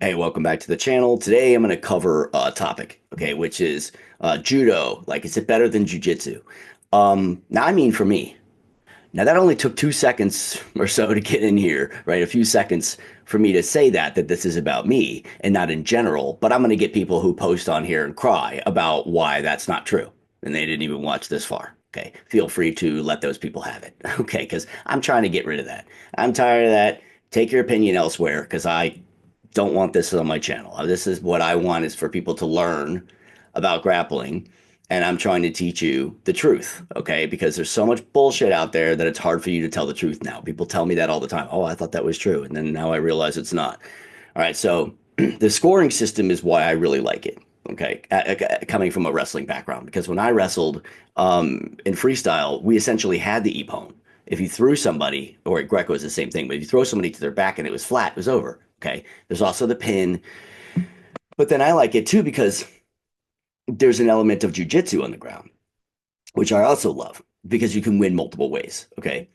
Hey, welcome back to the channel. Today I'm going to cover a topic, okay, which is judo. Like, is it better than jujitsu? Now, I mean, for me, now that only took 2 seconds or so to get in here, right? A few seconds for me to say that this is about me and not in general. But I'm going to get people who post on here and cry about why that's not true, and they didn't even watch this far. Okay, feel free to let those people have it. Okay, because I'm trying to get rid of that. I'm tired of that. Take your opinion elsewhere because I don't want this on my channel. This is what I want is for people to learn about grappling. And I'm trying to teach you the truth, okay? Because there's so much bullshit out there that it's hard for you to tell the truth now. People tell me that all the time. Oh, I thought that was true. And then now I realize it's not. All right. So the scoring system is why I really like it. Okay. Coming from a wrestling background, because when I wrestled in freestyle, we essentially had the ippon. If you threw somebody, or at Greco is the same thing, but if you throw somebody to their back and it was flat, it was over. Okay. There's also the pin. But then I like it too because there's an element of jujitsu on the ground, which I also love because you can win multiple ways. Okay.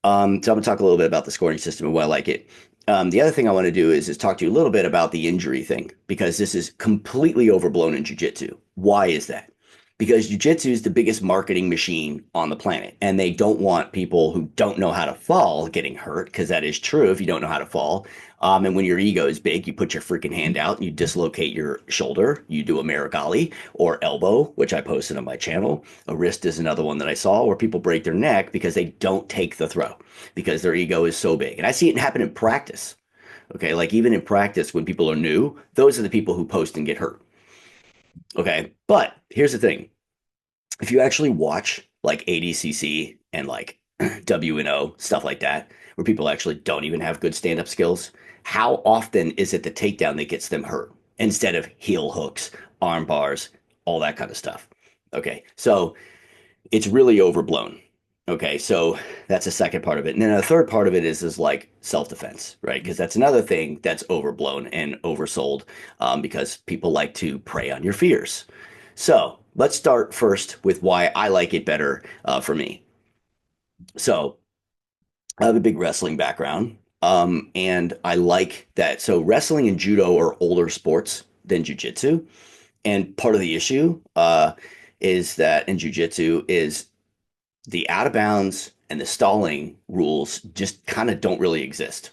So I'm gonna talk a little bit about the scoring system and why I like it. The other thing I want to do is talk to you a little bit about the injury thing because this is completely overblown in jujitsu. Why is that? Because jujitsu is the biggest marketing machine on the planet, and they don't want people who don't know how to fall getting hurt because that is true if you don't know how to fall. And when your ego is big, you put your freaking hand out and you dislocate your shoulder. You do a Marigali or elbow, which I posted on my channel. A wrist is another one that I saw where people break their neck because they don't take the throw because their ego is so big. And I see it happen in practice. Okay. Like even in practice, when people are new, those are the people who post and get hurt. Okay. But here's the thing. If you actually watch like ADCC and like WNO, stuff like that, where people actually don't even have good stand up skills, how often is it the takedown that gets them hurt instead of heel hooks, arm bars, all that kind of stuff? Okay. So it's really overblown. Okay, so that's the second part of it. And then the third part of it is like self-defense, right? Because that's another thing that's overblown and oversold because people like to prey on your fears. So let's start first with why I like it better for me. So I have a big wrestling background, and I like that. So wrestling and judo are older sports than jujitsu, and part of the issue is that in jujitsu is the out of bounds and the stalling rules just kind of don't really exist.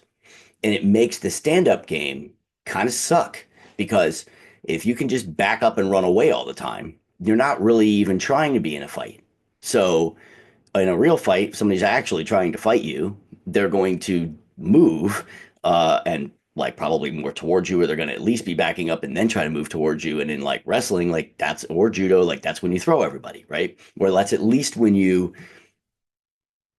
And it makes the stand up game kind of suck because if you can just back up and run away all the time, you're not really even trying to be in a fight. So, in a real fight, if somebody's actually trying to fight you, they're going to move and like probably more towards you, or they're going to at least be backing up and then try to move towards you. And in like wrestling, like that's or judo, like that's when you throw everybody, right? Where that's at least when you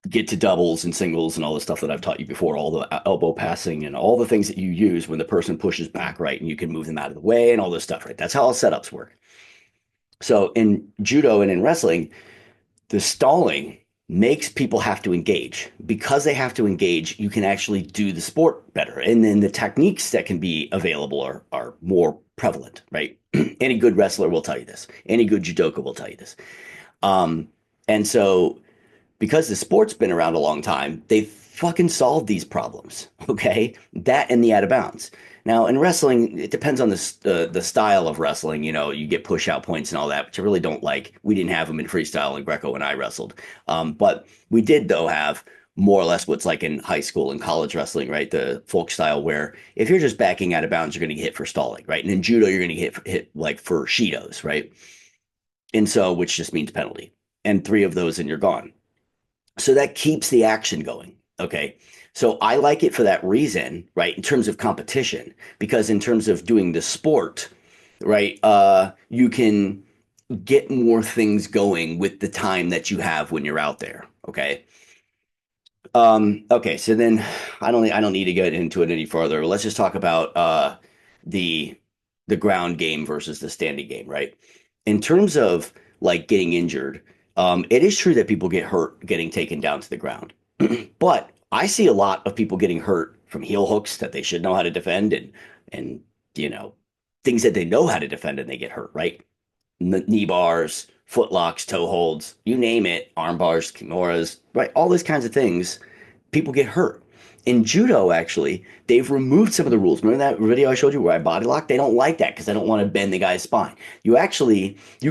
get to doubles and singles and all the stuff that I've taught you before, all the elbow passing and all the things that you use when the person pushes back, right? And you can move them out of the way and all this stuff, right? That's how all setups work. So in judo and in wrestling, the stalling makes people have to engage. Because they have to engage, you can actually do the sport better. And then the techniques that can be available are more prevalent, right? Any good wrestler will tell you this. Any good judoka will tell you this. Um, and so because the sport's been around a long time, they've fucking solved these problems. Okay, that and the out of bounds. Now in wrestling, it depends on the style of wrestling. You know, you get push out points and all that, which I really don't like. We didn't have them in freestyle and Greco when I wrestled, but we did though have more or less what's like in high school and college wrestling, right? The folk style where if you're just backing out of bounds, you're going to get hit for stalling, right? And in judo, you're going to get hit like for shidos, right? And so, which just means penalty, and three of those and you're gone. So that keeps the action going. Okay. So I like it for that reason, right? In terms of competition, because in terms of doing the sport, right, you can get more things going with the time that you have when you're out there. Okay. Okay. So then I don't need to get into it any further. Let's just talk about the the ground game versus the standing game, right? In terms of like getting injured, it is true that people get hurt getting taken down to the ground. But I see a lot of people getting hurt from heel hooks that they should know how to defend and you know things that they know how to defend and they get hurt, right? Knee bars, foot locks, toe holds, you name it, arm bars, kimuras, right? All those kinds of things, people get hurt. In judo, actually, they've removed some of the rules. Remember that video I showed you where I body lock? They don't like that because I don't want to bend the guy's spine. You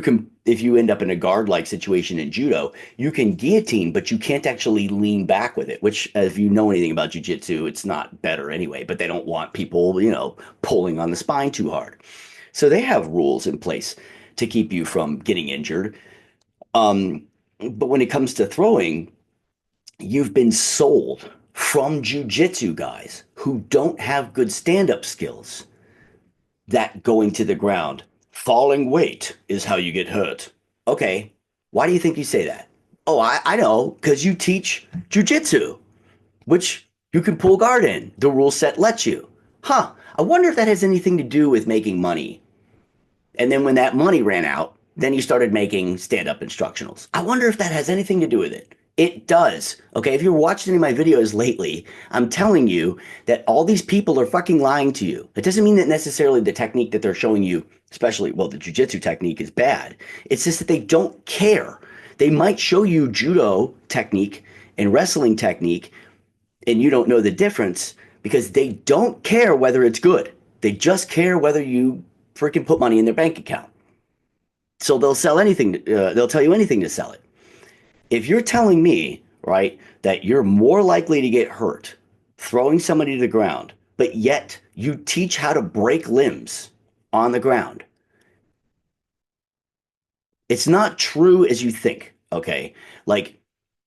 can, if you end up in a guard like situation in judo, you can guillotine, but you can't actually lean back with it, which, if you know anything about jujitsu, it's not better anyway, but they don't want people, pulling on the spine too hard. So they have rules in place to keep you from getting injured. Um, but when it comes to throwing, you've been sold from jujitsu guys who don't have good stand-up skills that going to the ground, falling weight is how you get hurt. Okay, why do you think you say that? Oh, I know, because you teach jujitsu, which you can pull guard in. The rule set lets you. Huh, I wonder if that has anything to do with making money. And then when that money ran out, then you started making stand-up instructionals. I wonder if that has anything to do with it. It does. Okay, if you're watching any of my videos lately, I'm telling you that all these people are fucking lying to you. It doesn't mean that necessarily the technique that they're showing you, especially, well, the jujitsu technique is bad. It's just that they don't care. They might show you judo technique and wrestling technique, and you don't know the difference because they don't care whether it's good. They just care whether you freaking put money in their bank account. So they'll sell anything. They'll tell you anything to sell it. If you're telling me, right, that you're more likely to get hurt throwing somebody to the ground, but yet you teach how to break limbs on the ground, it's not true as you think, okay? Like,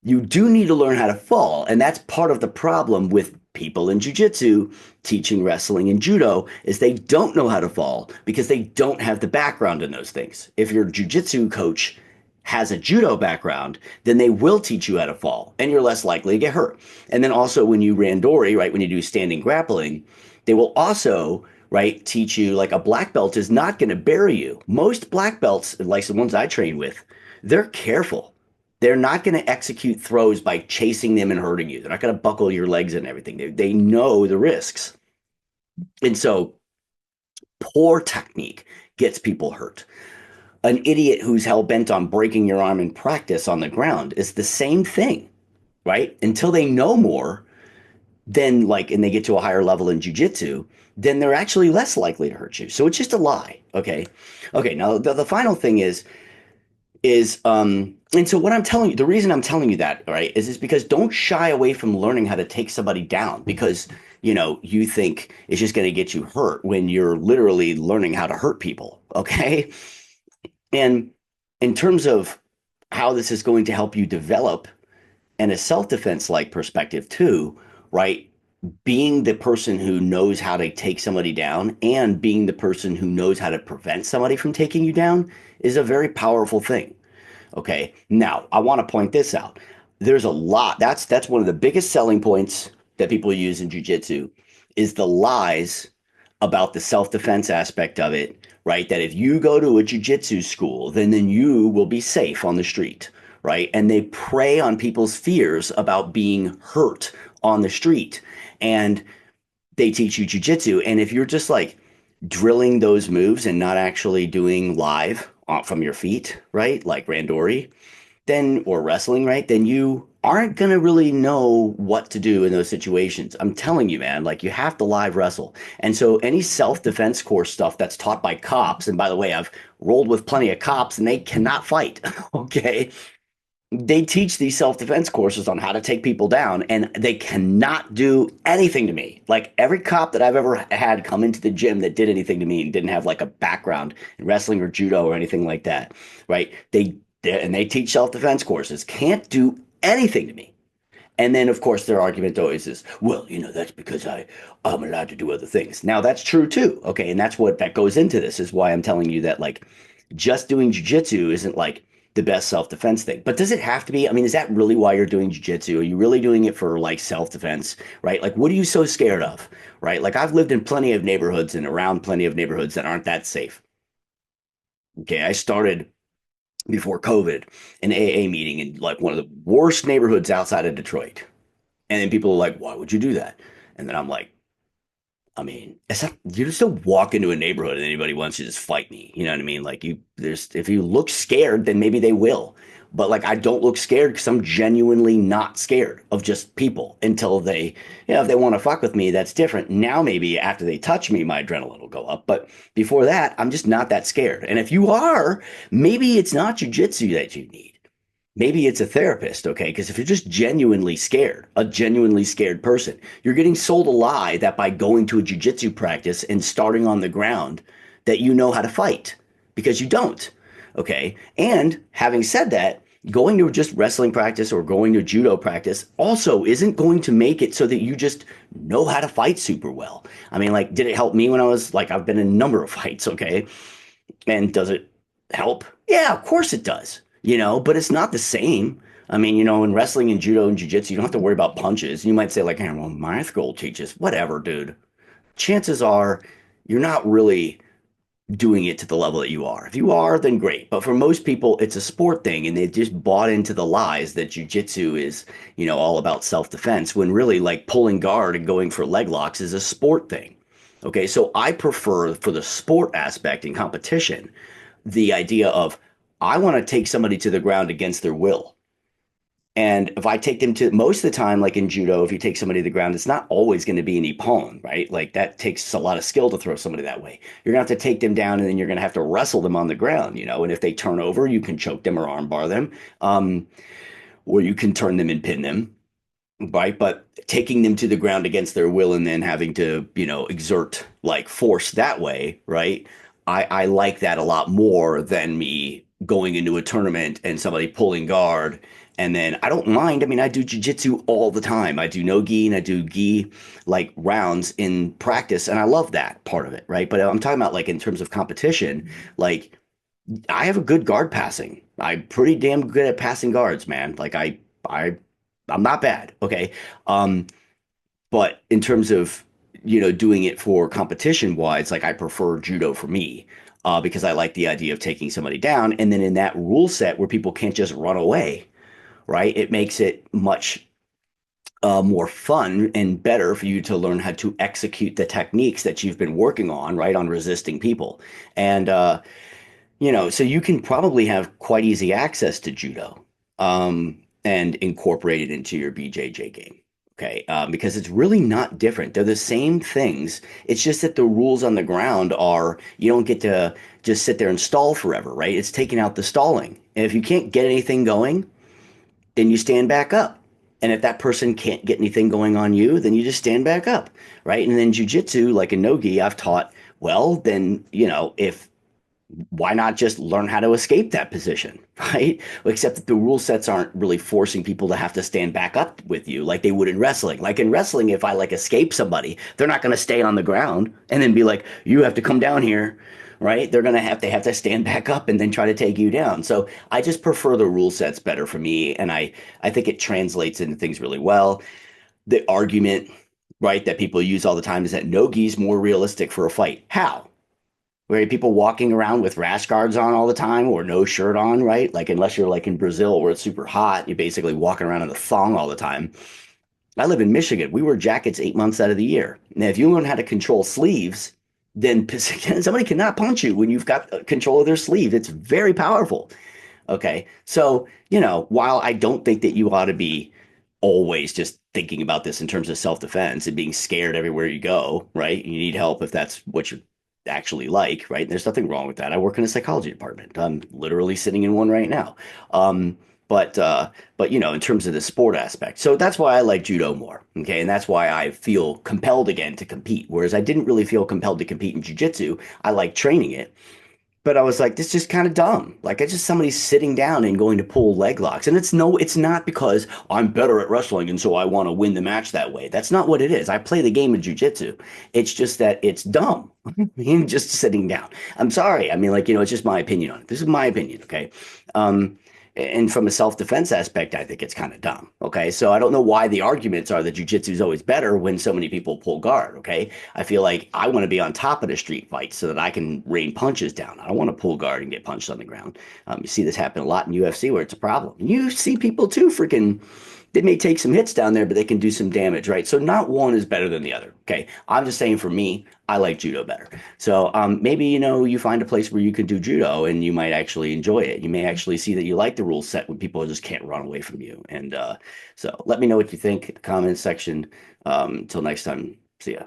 you do need to learn how to fall, and that's part of the problem with people in jiu-jitsu teaching wrestling and judo is they don't know how to fall because they don't have the background in those things. If your jiu-jitsu coach has a judo background, then they will teach you how to fall and you're less likely to get hurt. And then also when you randori, right, when you do standing grappling, they will also, right, teach you, like, a black belt is not going to bury you. Most black belts, like the ones I train with, they're careful. They're not going to execute throws by chasing them and hurting you. They're not going to buckle your legs and everything. They know the risks. And so poor technique gets people hurt. An idiot who's hell bent on breaking your arm in practice on the ground is the same thing, right? Until they know more, then, like, and they get to a higher level in jujitsu, then they're actually less likely to hurt you. So it's just a lie. Okay. Okay. Now the final thing is and so what I'm telling you, the reason I'm telling you that, right, is because don't shy away from learning how to take somebody down because you think it's just going to get you hurt when you're literally learning how to hurt people. Okay. And in terms of how this is going to help you develop and a self-defense like perspective too, right? Being the person who knows how to take somebody down and being the person who knows how to prevent somebody from taking you down is a very powerful thing. Okay. Now, I want to point this out. There's a lot. That's one of the biggest selling points that people use in jujitsu is the lies about the self-defense aspect of it, right? That if you go to a jujitsu school, then you will be safe on the street, right? And they prey on people's fears about being hurt on the street. And they teach you jujitsu. And if you're just like drilling those moves and not actually doing live from your feet, right? Like randori, then or wrestling, right? Then you aren't going to really know what to do in those situations. I'm telling you, man, like you have to live wrestle. And so any self-defense course stuff that's taught by cops, and by the way, I've rolled with plenty of cops and they cannot fight. Okay. They teach these self-defense courses on how to take people down and they cannot do anything to me. Like every cop that I've ever had come into the gym that did anything to me and didn't have like a background in wrestling or judo or anything like that, right? They teach self-defense courses, can't do anything to me. And then, of course, their argument always is, well, that's because I'm allowed to do other things. Now, that's true too. Okay. And that's what that goes into this is why I'm telling you that, like, just doing jujitsu isn't like the best self-defense thing. But does it have to be? I mean, is that really why you're doing jujitsu? Are you really doing it for like self-defense, right? Like, what are you so scared of, right? Like, I've lived in plenty of neighborhoods and around plenty of neighborhoods that aren't that safe. Okay. I started before COVID, an AA meeting in like one of the worst neighborhoods outside of Detroit. And then people are like, why would you do that? And then I'm like, I mean, it's not, you just don't walk into a neighborhood and anybody wants to just fight me. You know what I mean? Like if you look scared, then maybe they will. but like I don't look scared because I'm genuinely not scared of just people until they, if they want to fuck with me, that's different. Now maybe after they touch me, my adrenaline will go up, but before that, I'm just not that scared. And if you are, maybe it's not jujitsu that you need. Maybe it's a therapist, okay? Because if you're just genuinely scared, a genuinely scared person, you're getting sold a lie that by going to a jujitsu practice and starting on the ground, that you know how to fight because you don't, okay? And having said that, going to just wrestling practice or going to judo practice also isn't going to make it so that you just know how to fight super well. I mean, like, did it help me when I was like, I've been in a number of fights, okay? And does it help? Yeah, of course it does, but it's not the same. I mean, in wrestling and judo and jiu-jitsu, you don't have to worry about punches. You might say, like, hey, well, my school teaches, whatever, dude. Chances are you're not really doing it to the level that you are. If you are, then great. But for most people, it's a sport thing, and they've just bought into the lies that jiu-jitsu is, all about self-defense, when really, like, pulling guard and going for leg locks is a sport thing. Okay, so I prefer for the sport aspect in competition the idea of I want to take somebody to the ground against their will. And if I take them to most of the time, like in judo, if you take somebody to the ground, it's not always going to be an ippon, right? Like that takes a lot of skill to throw somebody that way. You're going to have to take them down and then you're going to have to wrestle them on the ground, and if they turn over, you can choke them or armbar them, or you can turn them and pin them, right? But taking them to the ground against their will and then having to, exert like force that way, right? I like that a lot more than me going into a tournament and somebody pulling guard. And then I don't mind. I mean, I do jujitsu all the time. I do no gi and I do gi like rounds in practice. And I love that part of it, right? But I'm talking about like in terms of competition, like I have a good guard passing. I'm pretty damn good at passing guards, man. Like I'm not bad. Okay. Um, but in terms of, doing it for competition wise, like I prefer judo for me, because I like the idea of taking somebody down. And then in that rule set where people can't just run away, right? It makes it much more fun and better for you to learn how to execute the techniques that you've been working on, right? On resisting people. And, so you can probably have quite easy access to judo, and incorporate it into your BJJ game. Okay, because it's really not different. They're the same things. It's just that the rules on the ground are you don't get to just sit there and stall forever, right? It's taking out the stalling. And if you can't get anything going, then you stand back up. And if that person can't get anything going on you, then you just stand back up, right? And then jujitsu, like in no-gi, I've taught, well, then, if why not just learn how to escape that position, right? Except that the rule sets aren't really forcing people to have to stand back up with you like they would in wrestling. Like in wrestling, if I like escape somebody, they're not going to stay on the ground and then be like, you have to come down here, right? They have to stand back up and then try to take you down. So I just prefer the rule sets better for me. And I think it translates into things really well. The argument, right, that people use all the time is that no-gi is more realistic for a fight. How? Where people walking around with rash guards on all the time or no shirt on, right? Like unless you're like in Brazil where it's super hot, you're basically walking around in a thong all the time. I live in Michigan. We wear jackets 8 months out of the year. Now, if you learn how to control sleeves, then somebody cannot punch you when you've got control of their sleeve. It's very powerful. Okay. So, while I don't think that you ought to be always just thinking about this in terms of self-defense and being scared everywhere you go, right? You need help if that's what you're actually like, right? And there's nothing wrong with that. I work in a psychology department. I'm literally sitting in one right now. But in terms of the sport aspect, so that's why I like judo more. Okay, and that's why I feel compelled again to compete. Whereas I didn't really feel compelled to compete in jujitsu. I like training it, but I was like, this is just kind of dumb. Like it's just somebody sitting down and going to pull leg locks. And it's not because I'm better at wrestling and so I want to win the match that way. That's not what it is. I play the game of jujitsu. It's just that it's dumb. Just sitting down. I'm sorry. I mean, like, it's just my opinion on it. This is my opinion, okay? And from a self-defense aspect, I think it's kind of dumb. Okay. So I don't know why the arguments are that jujitsu is always better when so many people pull guard. Okay. I feel like I want to be on top of the street fight so that I can rain punches down. I don't want to pull guard and get punched on the ground. You see this happen a lot in UFC where it's a problem. You see people too freaking They may take some hits down there, but they can do some damage, right? So not one is better than the other. Okay. I'm just saying for me, I like judo better. So maybe, you find a place where you can do judo and you might actually enjoy it. You may actually see that you like the rule set when people just can't run away from you. And so let me know what you think in the comments section. Until next time, see ya.